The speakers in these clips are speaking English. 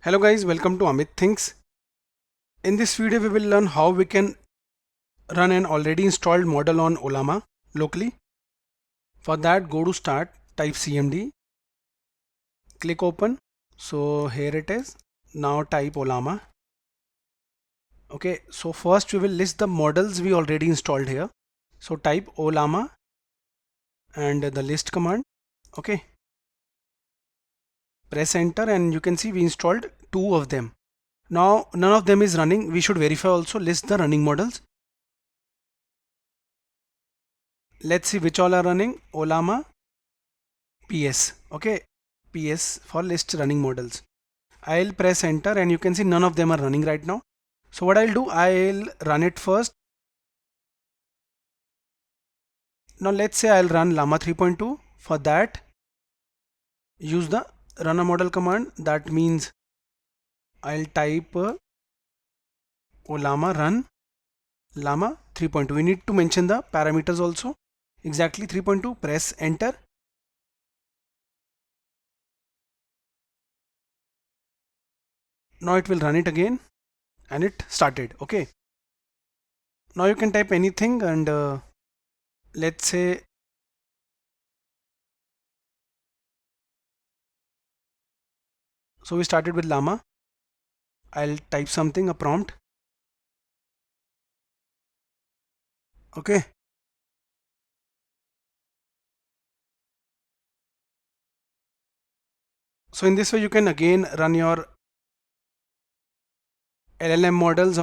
Hello guys, welcome to Amit Thinks. In this video we will learn how we can run an already installed model on Ollama locally. For that, go to start, type CMD, click open. So here it is. Now type Ollama. Okay, so first we will list the models we already installed here. So type Ollama and the list command. Okay, press enter and you can see we installed two of them. Now none of them is running. We should verify also, list the running models. Let's see which all are running. Ollama PS. Okay, PS for list running models. I'll press enter and you can see none of them are running right now. So what I'll do, I'll run it first. Now let's say I'll run Llama 3.2. For that, use the run a model command. That means I'll type Ollama run Llama 3.2. We need to mention the parameters also. Exactly 3.2. Press enter. Now it will run it again and it started. Okay. Now you can type anything and let's say so we started with Llama. I'll type something, a prompt. Okay. So in this way you can again run your LLM models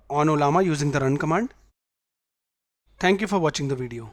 on Ollama using the run command. Thank you for watching the video.